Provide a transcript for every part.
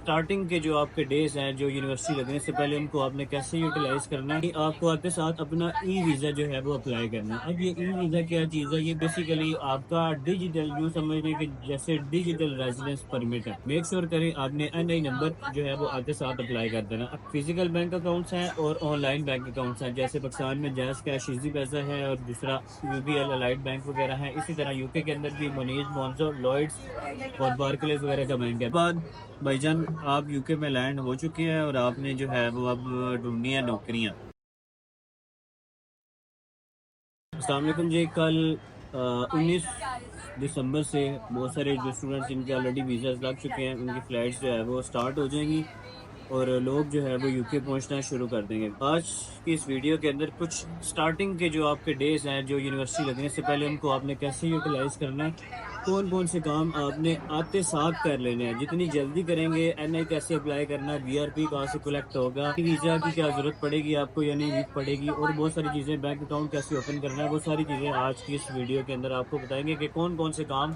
Starting کے جو آپ کے ڈیز ہیں جو یونیورسٹی لگنے سے پہلے ان کو آپ نے کیسے یوٹیلائز کرنا ہے، آپ کو آتے ساتھ اپنا ای ویزا جو ہے وہ اپلائی کرنا ہے۔ اب یہ ای ویزا کیا چیز ہے؟ یہ بیسیکلی آپ کا ڈیجیٹل یوں سمجھنے کہ جیسے ڈیجیٹل ریزیڈنس پرمٹ ہے۔ میک شیور کریں آپ نے این آئی نمبر جو ہے وہ آتے ساتھ اپلائی کر دینا۔ فزیکل بینک اکاؤنٹس ہیں اور آن لائن بینک اکاؤنٹس ہیں، جیسے پاکستان میں جیز کیش ایزی پیسہ ہے اور دوسرا U B L allied bank وغیرہ ہے۔ اسی طرح یو کے اندر بھی منیز، مونزو، لوئڈس اور بارکلیز وغیرہ کا بینک ہے۔ بعد بھائی جان آپ یو کے میں لینڈ ہو چکے ہیں اور آپ نے جو ہے وہ اب ڈھونڈنی ہے نوکریاں۔ السلام علیکم جی، کل 19 دسمبر سے بہت سارے جو اسٹوڈنٹس جن کے آلریڈی ویزاز لگ چکے ہیں ان کی فلائٹس جو ہے وہ سٹارٹ ہو جائیں گی اور لوگ جو ہے وہ یو کے پہنچنا شروع کر دیں گے۔ آج کی اس ویڈیو کے اندر کچھ سٹارٹنگ کے جو آپ کے ڈیز ہیں جو یونیورسٹی لگنے سے پہلے ان کو آپ نے کیسے یوٹیلائز کرنا ہے، کون کون سے کام آپ نے آتے ساتھ کر لینے ہیں، جتنی جلدی کریں گے، این آئی کیسے اپلائی کرنا ہے، بی آر پی کہاں سے کلیکٹ ہوگا، ویزا کی کیا ضرورت پڑے گی آپ کو یا نہیں پڑے گی، اور بہت ساری چیزیں، بینک اکاؤنٹ کیسے اوپن کرنا ہے، وہ ساری چیزیں آج کی اس ویڈیو کے اندر آپ کو بتائیں گے کہ کون کون سے کام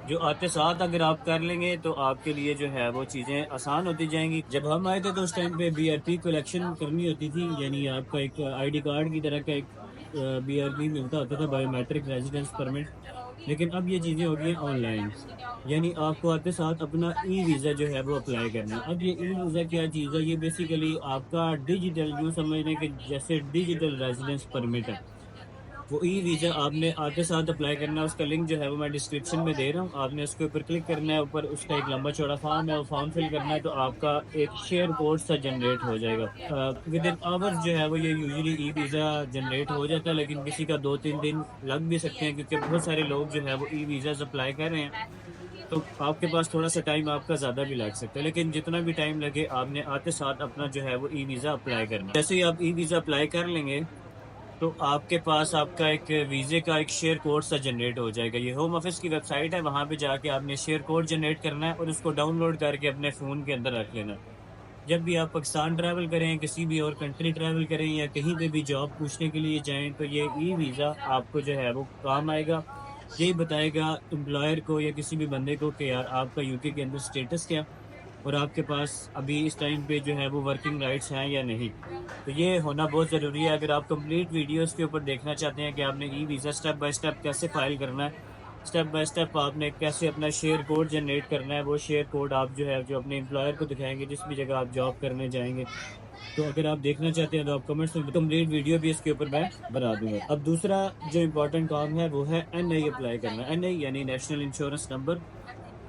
جو آتے ساتھ اگر آپ کر لیں گے تو آپ کے لیے جو ہے وہ چیزیں آسان ہوتی جائیں گی۔ جب ہم آئے تھے تو اس ٹائم پہ بی آر پی کلیکشن کرنی ہوتی تھی، یعنی آپ کا ایک آئی ڈی کارڈ کی طرح کا ایک بی آر پی ملتا ہوتا تھا، بایو میٹرک ریزیڈنس پرمٹ۔ لیکن اب یہ چیزیں ہو گئی ہیں آن لائن، یعنی آپ کو آتے ساتھ اپنا ای ویزا جو ہے وہ اپلائی کرنا ہے۔ اب یہ ای ویزا کیا چیز ہے؟ یہ بیسیکلی آپ کا ڈیجیٹل یوں سمجھنے کہ جیسے ڈیجیٹل ریزیڈنس پرمٹ ہے، وہ ای ویزا آپ نے آتے ساتھ اپلائی کرنا ہے۔ اس کا لنک جو ہے وہ میں ڈسکرپشن میں دے رہا ہوں، آپ نے اس کے اوپر کلک کرنا ہے، اوپر اس کا ایک لمبا چوڑا فارم ہے، وہ فارم فل کرنا ہے تو آپ کا ایک شیئر کوڈ سا جنریٹ ہو جائے گا۔ ود ان آور جو ہے وہ یہ یوزلی ای ویزا جنریٹ ہو جاتا ہے، لیکن کسی کا 2-3 دن لگ بھی سکتے ہیں کیونکہ بہت سارے لوگ جو ہے وہ ای ویزاز اپلائی کر رہے ہیں، تو آپ کے پاس تھوڑا سا ٹائم آپ کا زیادہ بھی لگ سکتا ہے، لیکن جتنا بھی ٹائم لگے آپ نے آتے ساتھ اپنا جو ہے وہ ای ویزا اپلائی کرنا ہے۔ جیسے ہی آپ ای ویزا اپلائی کر لیں گے تو آپ کے پاس آپ کا ایک ویزے کا ایک شیئر کوڈ سا جنریٹ ہو جائے گا۔ یہ ہوم آفس کی ویب سائٹ ہے، وہاں پہ جا کے آپ نے شیئر کوڈ جنریٹ کرنا ہے اور اس کو ڈاؤن لوڈ کر کے اپنے فون کے اندر رکھ لینا۔ جب بھی آپ پاکستان ٹریول کریں، کسی بھی اور کنٹری ٹریول کریں یا کہیں پہ بھی جاب پوچھنے کے لیے جائیں تو یہ ای ویزا آپ کو جو ہے وہ کام آئے گا۔ یہی بتائے گا امپلائر کو یا کسی بھی بندے کو کہ یار آپ کا یو کے اندر سٹیٹس کیا اور آپ کے پاس ابھی اس ٹائم پہ جو ہے وہ ورکنگ رائٹس ہیں یا نہیں۔ تو یہ ہونا بہت ضروری ہے۔ اگر آپ کمپلیٹ ویڈیوز کے اوپر دیکھنا چاہتے ہیں کہ آپ نے e visa step by step کیسے فائل کرنا ہے، سٹیپ بائی سٹیپ آپ نے کیسے اپنا شیئر کوڈ جنریٹ کرنا ہے، وہ شیئر کوڈ آپ جو ہے جو اپنے امپلائر کو دکھائیں گے جس بھی جگہ آپ جاب کرنے جائیں گے، تو اگر آپ دیکھنا چاہتے ہیں تو آپ کمنٹس میں کمپلیٹ ویڈیو بھی اس کے اوپر میں بنا دوں گا۔ اب دوسرا جو امپورٹنٹ کام ہے وہ ہے این آئی اپلائی کرنا۔ این آئی یعنی نیشنل انشورنس نمبر،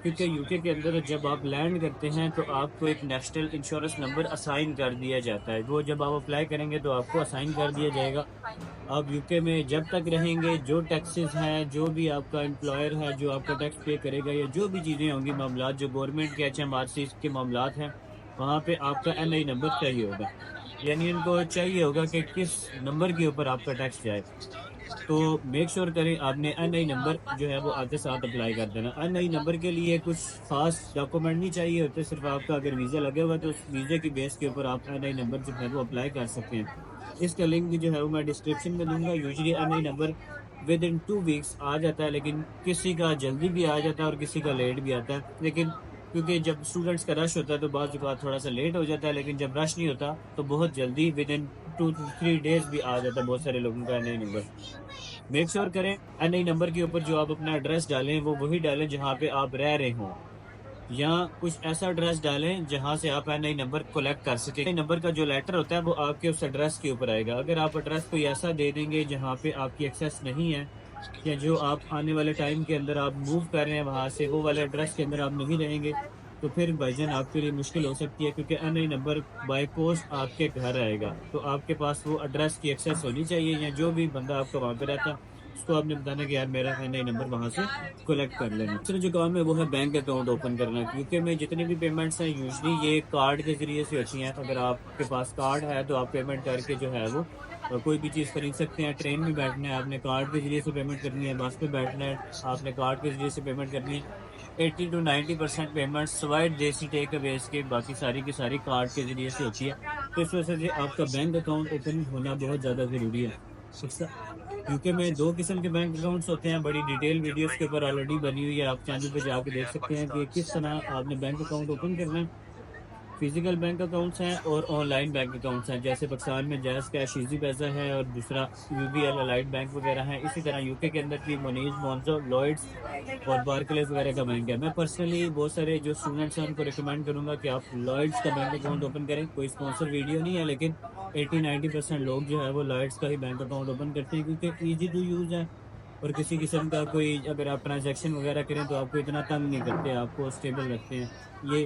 کیونکہ یو کے اندر جب آپ لینڈ کرتے ہیں تو آپ کو ایک نیشنل انشورنس نمبر اسائن کر دیا جاتا ہے، وہ جب آپ اپلائی کریں گے تو آپ کو اسائن کر دیا جائے گا۔ آپ یو کے میں جب تک رہیں گے جو ٹیکسز ہیں، جو بھی آپ کا امپلائر ہے جو آپ کا ٹیکس پے کرے گا یا جو بھی چیزیں ہوں گی، معاملات جو گورنمنٹ کے ایچ ایم آر سی کے معاملات ہیں، وہاں پہ آپ کا این آئی نمبر چاہیے ہوگا، یعنی ان کو چاہیے ہوگا کہ کس نمبر کے اوپر آپ کا ٹیکس جائے۔ تو میک شیور کریں آپ نے این آئی نمبر جو ہے وہ آتے ساتھ اپلائی کر دینا۔ این آئی نمبر کے لیے کچھ خاص ڈاکومنٹ نہیں چاہیے ہوتے، صرف آپ کا اگر ویزا لگے ہوا ہے تو اس ویزے کی بیس کے اوپر آپ این آئی نمبر جو ہے وہ اپلائی کر سکتے ہیں۔ اس کا لنک جو ہے وہ میں ڈسکرپشن میں دوں گا۔ Usually N I number within 2 weeks آ جاتا ہے، لیکن کسی کا جلدی بھی آ جاتا ہے اور کسی کا لیٹ بھی آتا ہے، لیکن کیونکہ جب اسٹوڈنٹس کا رش ہوتا ہے تو بعض اوقات تھوڑا سا لیٹ ہو جاتا ہے، لیکن جب رش نہیں ہوتا تو بہت جلدی ود ان 2 to 3 days بھی آ جاتا ہے بہت سارے لوگوں کا N I number. Make sure کریں این آئی نمبر کے اوپر جو آپ اپنا ایڈریس ڈالیں وہ وہی ڈالیں جہاں پہ آپ رہ رہے ہوں، یا کچھ ایسا ایڈریس ڈالیں جہاں سے آپ این آئی نمبر کلیکٹ کر سکیں۔ این آئی نمبر کا جو لیٹر ہوتا ہے وہ آپ کے اس ایڈریس کے اوپر آئے گا۔ اگر آپ ایڈریس کوئی ایسا دے دیں گے جہاں پہ آپ کی ایکسیس نہیں ہے، یا جو آپ آنے والے ٹائم کے اندر آپ موو کر رہے ہیں وہاں سے وہ والے ایڈریس کے اندر آپ نہیں رہیں گے، تو پھر بھائی جان آپ کے لیے مشکل ہو سکتی ہے، کیونکہ N I number by post آپ کے گھر آئے گا، تو آپ کے پاس وہ ایڈریس کی ایکسیس ہونی چاہیے، یا جو بھی بندہ آپ کا وہاں پہ رہتا ہے اس کو آپ نے بتانا کہ یار میرا این آئی نمبر وہاں سے کلیکٹ کر لینا۔ دوسرا جو کام ہے وہ ہے بینک اکاؤنٹ اوپن کرنا، کیونکہ میں جتنی بھی پیمنٹس ہیں یوزلی یہ کارڈ کے ذریعے سے ہوتی ہیں۔ اگر آپ کے پاس کارڈ ہے تو آپ پیمنٹ کر کے جو ہے وہ کوئی بھی چیز خرید سکتے ہیں۔ ٹرین میں بیٹھنا ہے آپ نے کارڈ کے ذریعے سے پیمنٹ کرنی ہے، بس پہ بیٹھنا ہے آپ نے کارڈ کے ذریعے سے پیمنٹ کرنی ہے۔ 80 to 90% پیمنٹ سوائے دیسی ٹیک اویز کے باقی ساری کی ساری کارڈ کے ذریعے سے ہوتی ہے، تو اس وجہ سے آپ کا بینک اکاؤنٹ اوپن ہونا بہت زیادہ ضروری ہے۔ یو کے میں 2 قسم کے بینک اکاؤنٹس ہوتے ہیں، بڑی ڈیٹیل ویڈیوز کے اوپر آلریڈی بنی ہوئی ہے، آپ چینل پہ جا کے دیکھ سکتے ہیں کہ کس طرح آپ نے بینک اکاؤنٹ اوپن کرنا ہے۔ فزیکل بینک اکاؤنٹس ہیں اور آن لائن بینک اکاؤنٹس ہیں، جیسے پاکستان میں جیز کیش ایزی پیسہ ہے اور دوسرا U B L allied bank وغیرہ ہیں، اسی طرح یو کے اندر بھی منیز، مونزو، لوئڈس اور بارکلیز وغیرہ کا بینک ہے۔ میں پرسنلی بہت سارے جو اسٹوڈنٹس ہیں ان کو ریکمینڈ کروں گا کہ آپ لوئڈس کا بینک اکاؤنٹ اوپن کریں۔ کوئی اسپانسر ویڈیو نہیں ہے، لیکن 80-90% لوگ جو ہے وہ لوئڈس کا ہی بینک اکاؤنٹ اوپن کرتے ہیں، کیونکہ ایزی ٹو یوز ہے اور کسی قسم کا کوئی اگر آپ ٹرانزیکشن وغیرہ کریں تو آپ کو اتنا تنگ نہیں کرتے، آپ کو اسٹیبل رکھتے ہیں، یہ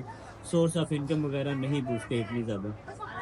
سورس آف انکم وغیرہ نہیں پوچھتے اتنی زیادہ۔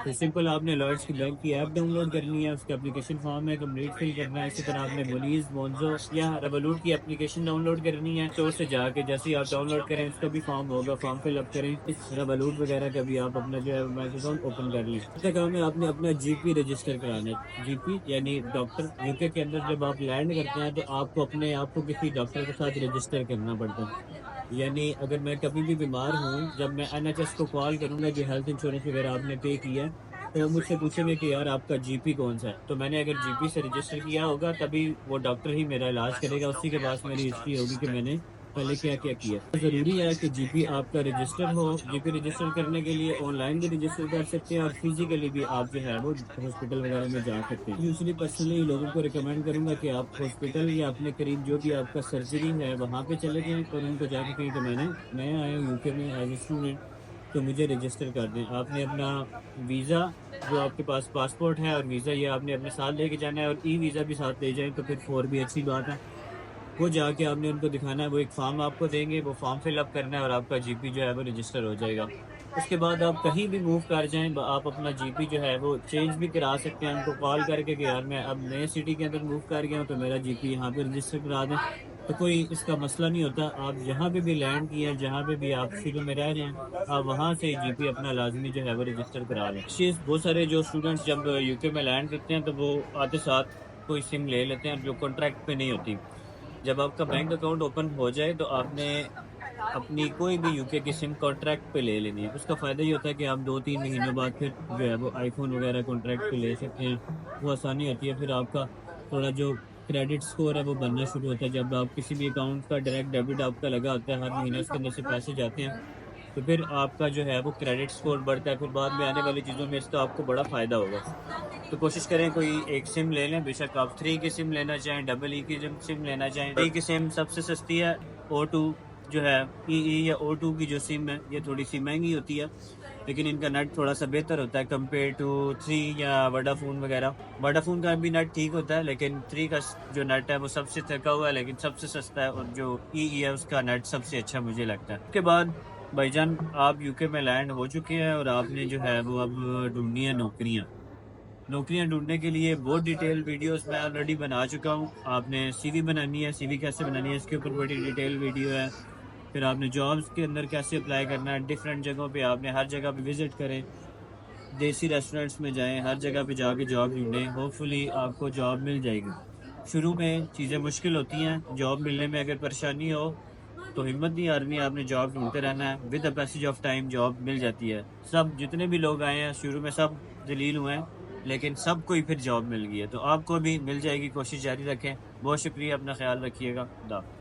تو سمپل آپ نے لارڈس کی بینک کی ایپ ڈاؤن لوڈ کرنی ہے، اس کا اپلیکیشن فارم ہے کمپلیٹ فل کرنا ہے، اسی طرح آپ نے منیز، مونزو یا ریولوٹ کی اپلیکیشن ڈاؤن لوڈ کرنی ہے اسٹور سے جا کے، جیسے ہی آپ ڈاؤن لوڈ کریں اس کا بھی فارم ہوگا، فارم فل اپ کریں، اس ریولوٹ وغیرہ کا بھی آپ اپنا جو ہے بینک اکاؤنٹ اوپن کر لیں۔ اس کا کام ہے آپ نے اپنا جی پی رجسٹر کرانا ہے، جی پی یعنی ڈاکٹر۔ یو کے اندر جب آپ لینڈ کرتے ہیں تو آپ کو اپنے آپ کو کسی ڈاکٹر کے ساتھ رجسٹر کرنا پڑتا ہے، یعنی اگر میں کبھی بھی بیمار ہوں، جب میں NHS کو کال کروں گا جو ہیلتھ انشورنس وغیرہ آپ نے پے کیا ہے، تو وہ مجھ سے پوچھیں گے کہ یار آپ کا جی پی کون سا ہے، تو میں نے اگر جی پی سے رجسٹر کیا ہوگا تبھی وہ ڈاکٹر ہی میرا علاج کرے گا، اسی کے پاس میری ہسٹری ہوگی کہ میں نے پہلے کیا کیا کیا۔ ضروری ہے کہ جی پی آپ کا رجسٹر ہو۔ جی پی رجسٹر کرنے کے لیے آن لائن بھی رجسٹر کر سکتے ہیں اور فزیکلی بھی آپ جو ہے وہ ہاسپٹل وغیرہ میں جا سکتے ہیں۔ یوزلی پرسنلی لوگوں کو ریکمینڈ کروں گا کہ آپ ہاسپٹل یا اپنے قریب جو بھی آپ کا سرجری ہے وہاں پہ چلے جائیں اور ان کو جا کے کہیں کہ میں آیا ہوں UK میں ایز اے اسٹوڈنٹ، تو مجھے رجسٹر کر دیں۔ آپ نے اپنا ویزا جو آپ کے پاس پاسپورٹ ہے اور ویزا یہ آپ نے اپنے ساتھ لے کے جانا ہے، اور ای ویزا بھی ساتھ لے جائیں تو پھر اور بھی اچھی بات ہے۔ وہ جا کے آپ نے ان کو دکھانا ہے، وہ ایک فارم آپ کو دیں گے، وہ فارم فل اپ کرنا ہے اور آپ کا جی پی جو ہے وہ رجسٹر ہو جائے گا۔ اس کے بعد آپ کہیں بھی موو کر جائیں، آپ اپنا جی پی جو ہے وہ چینج بھی کرا سکتے ہیں، ان کو کال کر کے کہ یار میں اب نئے سٹی کے اندر موو کر گیا ہوں تو میرا جی پی یہاں پہ رجسٹر کرا دیں، تو کوئی اس کا مسئلہ نہیں ہوتا۔ آپ جہاں پہ بھی لینڈ کیا، جہاں پہ بھی آپ شروع میں رہ جائیں، آپ وہاں سے جی پی اپنا لازمی جو ہے وہ رجسٹر کرا لیں۔ بہت سارے جو اسٹوڈنٹس جب UK میں لینڈ کرتے ہیں تو وہ آتے ساتھ کوئی سم لے لیتے ہیں جو کانٹریکٹ پہ نہیں ہوتی۔ جب آپ کا بینک اکاؤنٹ اوپن ہو جائے تو آپ نے اپنی کوئی بھی UK کی سم کانٹریکٹ پہ لے لینی ہے۔ اس کا فائدہ یہ ہوتا ہے کہ آپ 2-3 مہینوں بعد پھر جو ہے وہ آئی فون وغیرہ کانٹریکٹ پہ لے سکتے ہیں، وہ آسانی ہوتی ہے۔ پھر آپ کا تھوڑا جو کریڈٹ سکور ہے وہ بننا شروع ہوتا ہے، جب آپ کسی بھی اکاؤنٹ کا ڈائریکٹ ڈیبٹ آپ کا لگا ہوتا ہے، ہر مہینے اس کے اندر سے پیسے جاتے ہیں، تو پھر آپ کا جو ہے وہ کریڈٹ سکور بڑھتا ہے، پھر بعد میں آنے والی چیزوں میں اس کا آپ کو بڑا فائدہ ہوگا۔ تو کوشش کریں کوئی ایک سم لے لیں، بے شک آپ 3 کی سم لینا چاہیں، ڈبل ای کی سم لینا چاہیں۔ 3 کی سم سب سے سستی ہے، O2 جو ہے یا O2 کی جو سم ہے یہ تھوڑی سی مہنگی ہوتی ہے، لیکن ان کا نیٹ تھوڑا سا بہتر ہوتا ہے کمپیئر ٹو 3 یا وڈا فون وغیرہ۔ وڈا فون کا بھی نیٹ ٹھیک ہوتا ہے، لیکن 3 کا جو نیٹ ہے وہ سب سے تھکا ہوا ہے لیکن سب سے سستا ہے، اور جو ہے اس کا نیٹ سب سے اچھا مجھے لگتا ہے۔ اس کے بعد بھائی جان آپ UK میں لینڈ ہو چکے ہیں اور آپ نے جو ہے وہ اب ڈھونڈنی ہے نوکریاں ڈھونڈنے کے لیے بہت ڈیٹیل ویڈیوز میں آلریڈی بنا چکا ہوں۔ آپ نے سی وی بنانی ہے، سی وی کیسے بنانی ہے اس کے اوپر بڑی ڈیٹیل ویڈیو ہے۔ پھر آپ نے جابس کے اندر کیسے اپلائی کرنا ہے، ڈفرینٹ جگہوں پہ آپ نے ہر جگہ پہ وزٹ کریں، دیسی ریسٹورنٹس میں جائیں، ہر جگہ پہ جا کے جاب ڈھونڈیں، ہوپ فلی آپ کو جاب مل جائے گی۔ شروع میں چیزیں مشکل ہوتی ہیں، جاب ملنے میں اگر پریشانی ہو تو ہمت نہیں ہارنی، آپ نے جاب ڈھونڈتے رہنا ہے، with the passage of time job مل جاتی ہے۔ سب جتنے بھی لوگ آئے ہیں شروع میں سب ذلیل ہوئے ہیں، لیکن سب کو ہی پھر جاب مل گئی ہے، تو آپ کو بھی مل جائے گی، کوشش جاری رکھیں۔ بہت شکریہ، اپنا خیال رکھیے گا، خدا حافظ۔